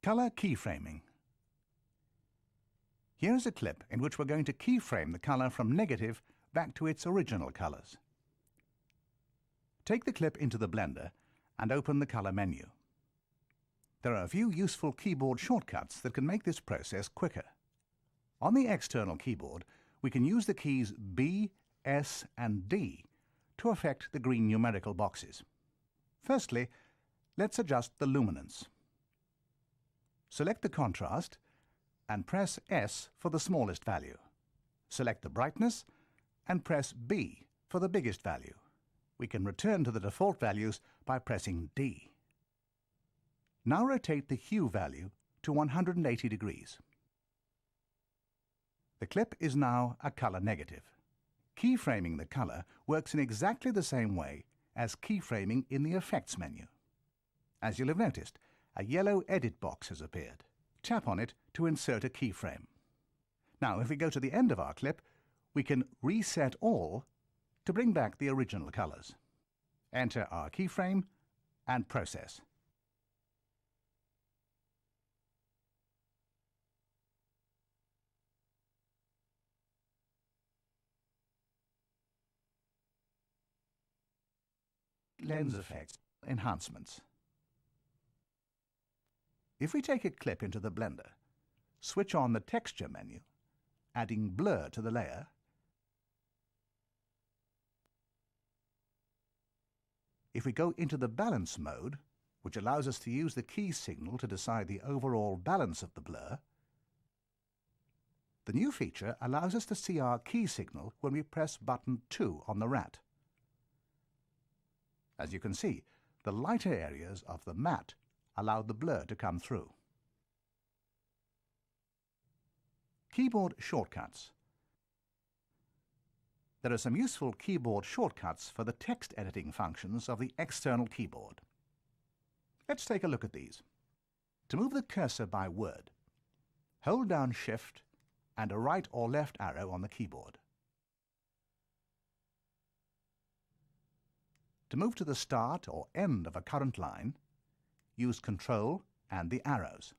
Color keyframing. Here is a clip in which we're going to keyframe the color from negative back to its original colors. Take the clip into the blender and open the color menu. There are a few useful keyboard shortcuts that can make this process quicker. On the external keyboard, we can use the keys B, S, and D to affect the green numerical boxes. Firstly, let's adjust the luminance. Select the contrast and press S for the smallest value. Select the brightness and press B for the biggest value. We can return to the default values by pressing D. Now rotate the hue value to 180 degrees. The clip is now a color negative. Keyframing the color works in exactly the same way as keyframing in the Effects menu. As you'll have noticed, a yellow edit box has appeared. Tap on it to insert a keyframe. Now, if we go to the end of our clip, we can reset all to bring back the original colors. Enter our keyframe and process. Lens effects, enhancements. If we take a clip into the blender, switch on the texture menu, adding blur to the layer, if we go into the balance mode, which allows us to use the key signal to decide the overall balance of the blur, the new feature allows us to see our key signal when we press button 2 on the rat. As you can see, the lighter areas of the matte allow the blur to come through. Keyboard shortcuts. There are some useful keyboard shortcuts for the text editing functions of the external keyboard. Let's take a look at these. To move the cursor by word, hold down Shift and a right or left arrow on the keyboard. To move to the start or end of a current line, use Control and the arrows.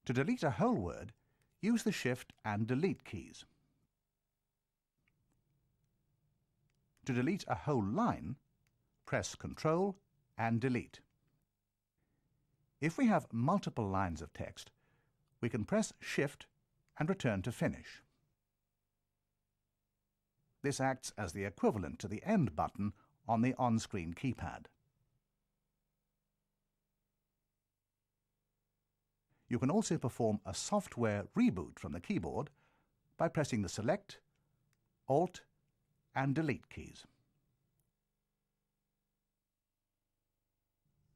To delete a whole word, use the Shift and Delete keys. To delete a whole line, press Control and Delete. If we have multiple lines of text, we can press Shift and return to Finish. This acts as the equivalent to the End button on the on-screen keypad. You can also perform a software reboot from the keyboard by pressing the Select, Alt, and Delete keys.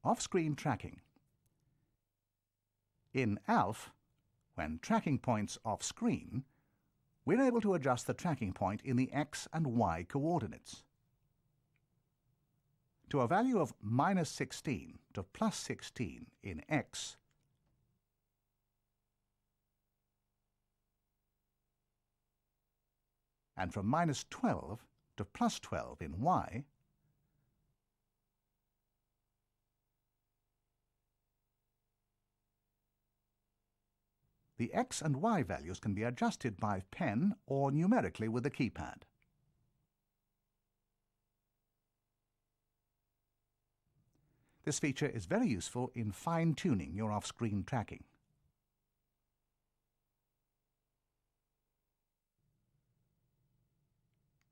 Off-screen tracking. In ALF, When tracking points off-screen, we're able to adjust the tracking point in the X and Y coordinates. To a value of -16 to +16 in X, and from -12 to +12 in Y, the X and Y values can be adjusted by pen or numerically with the keypad. This feature is very useful in fine-tuning your off-screen tracking.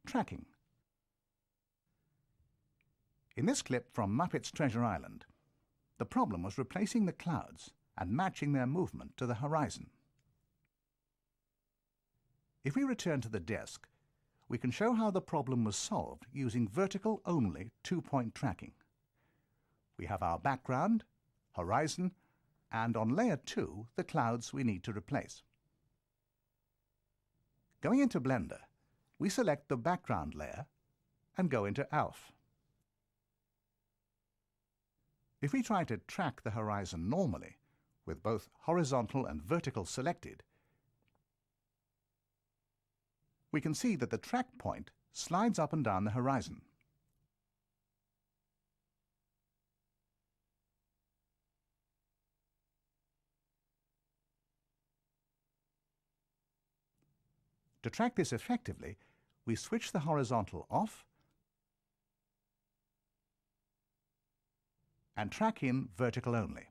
Tracking. In this clip from Muppet's Treasure Island, the problem was replacing the clouds and matching their movement to the horizon. If we return to the desk, we can show how the problem was solved using vertical-only two-point tracking. We have our background, horizon, and on layer 2, the clouds we need to replace. Going into Blender, we select the background layer and go into ALF. If we try to track the horizon normally, with both horizontal and vertical selected, we can see that the track point slides up and down the horizon. To track this effectively, we switch the horizontal off and track in vertical only.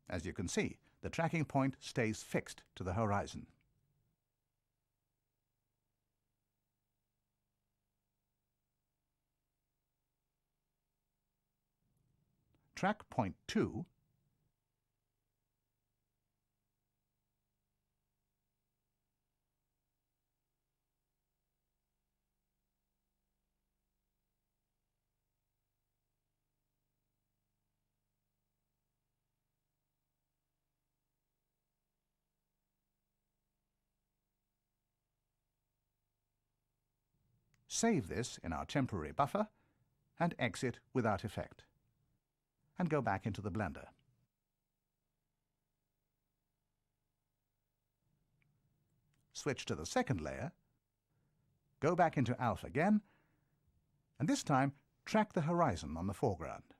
As you can see, the tracking point stays fixed to the horizon. Track point 2 Save this in our temporary buffer and exit without effect. And go back into the Blender. Switch to the second layer, go back into ALF again, and this time track the horizon on the foreground.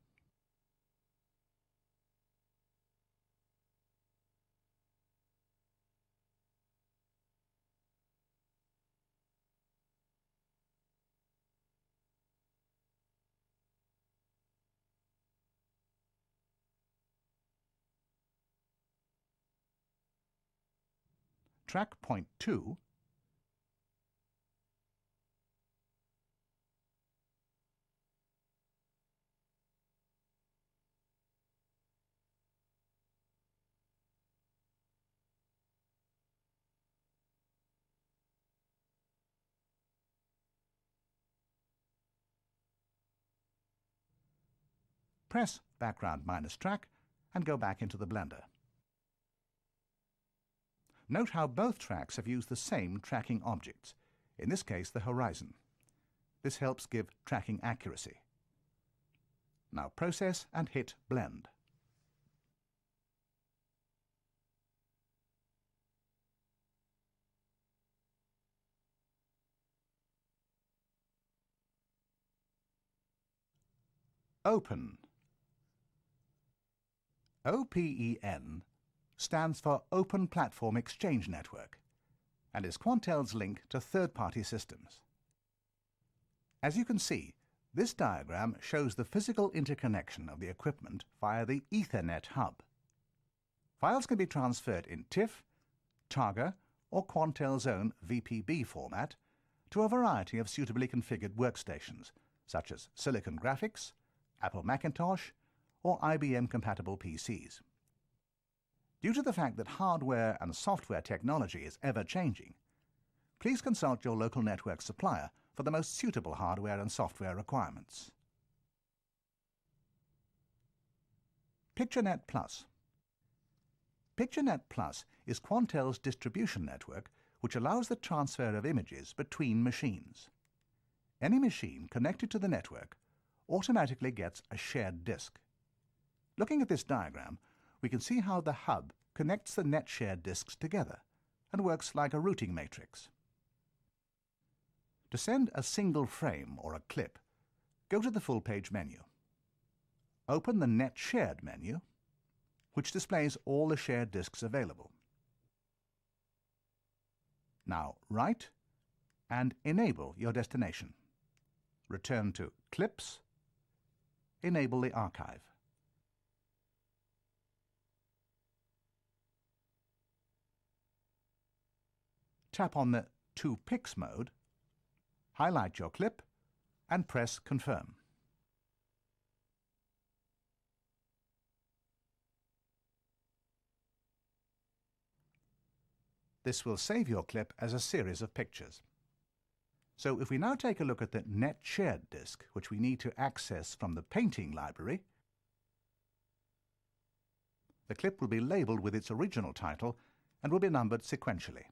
Track point 2 press background -track and go back into the Blender. Note how both tracks have used the same tracking objects, in this case the horizon. This helps give tracking accuracy. Now process and hit Blend. Open. OPEN stands for Open Platform Exchange Network and is Quantel's link to third-party systems. As you can see, this diagram shows the physical interconnection of the equipment via the Ethernet hub. Files can be transferred in TIFF, Targa, or Quantel's own VPB format to a variety of suitably configured workstations, such as Silicon Graphics, Apple Macintosh, or IBM-compatible PCs. Due to the fact that hardware and software technology is ever-changing, please consult your local network supplier for the most suitable hardware and software requirements. PictureNet Plus. PictureNet Plus is Quantel's distribution network which allows the transfer of images between machines. Any machine connected to the network automatically gets a shared disk. Looking at this diagram, we can see how the hub connects the net shared disks together and works like a routing matrix. To send a single frame or a clip, go to the full page menu. Open the Net Shared menu, which displays all the shared disks available. Now write and enable your destination. Return to Clips, enable the archive. Tap on the To Pics mode, highlight your clip and press Confirm. This will save your clip as a series of pictures. So if we now take a look at the Net Shared disk, which we need to access from the Painting library, the clip will be labelled with its original title and will be numbered sequentially.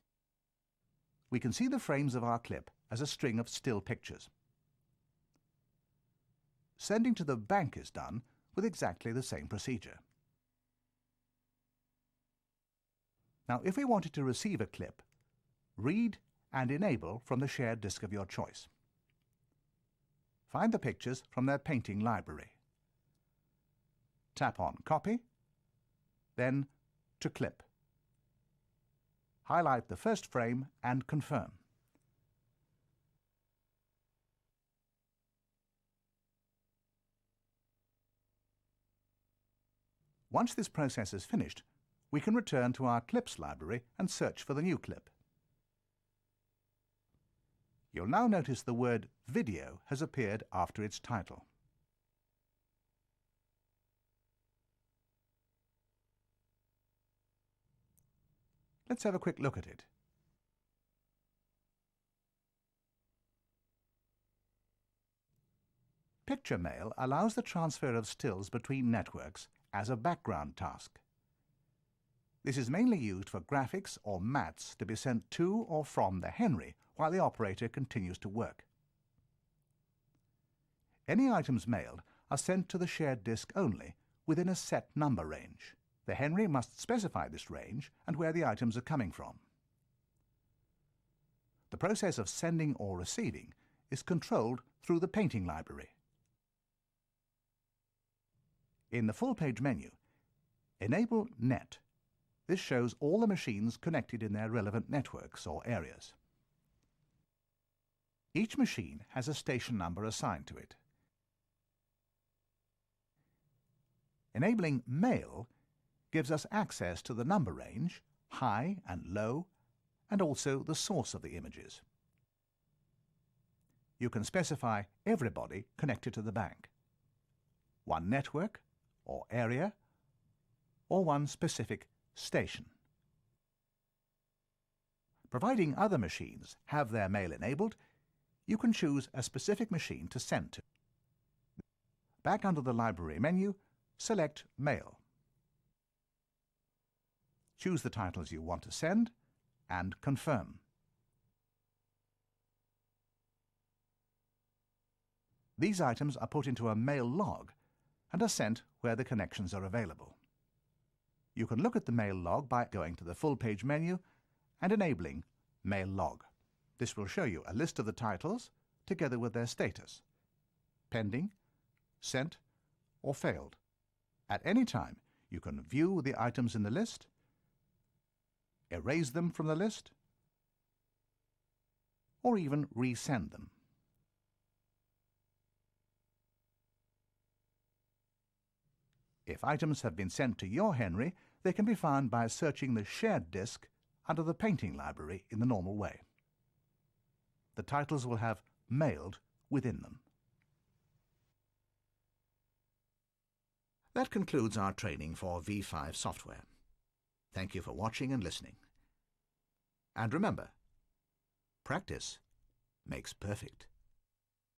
We can see the frames of our clip as a string of still pictures. Sending to the bank is done with exactly the same procedure. Now, if we wanted to receive a clip, read and enable from the shared disk of your choice. Find the pictures from their Painting library. Tap on Copy, then to Clip. Highlight the first frame and confirm. Once this process is finished, we can return to our Clips library and search for the new clip. You'll now notice the word Video has appeared after its title. Let's have a quick look at it. Picture Mail allows the transfer of stills between networks as a background task. This is mainly used for graphics or mats to be sent to or from the Henry while the operator continues to work. Any items mailed are sent to the shared disk only within a set number range. The Henry must specify this range and where the items are coming from. The process of sending or receiving is controlled through the Painting library. In the full page menu, enable Net. This shows all the machines connected in their relevant networks or areas. Each machine has a station number assigned to it. Enabling Mail gives us access to the number range, high and low, and also the source of the images. You can specify everybody connected to the bank, one network or area, or one specific station. Providing other machines have their mail enabled, you can choose a specific machine to send to. Back under the Library menu, select Mail. Choose the titles you want to send and confirm. These items are put into a mail log and are sent where the connections are available. You can look at the mail log by going to the full page menu and enabling Mail Log. This will show you a list of the titles together with their status: pending, sent, or failed. At any time, you can view the items in the list, erase them from the list, or even resend them. If items have been sent to your Henry, they can be found by searching the shared disk under the Painting library in the normal way. The titles will have mailed within them. That concludes our training for V5 software. Thank you for watching and listening. And remember, practice makes perfect.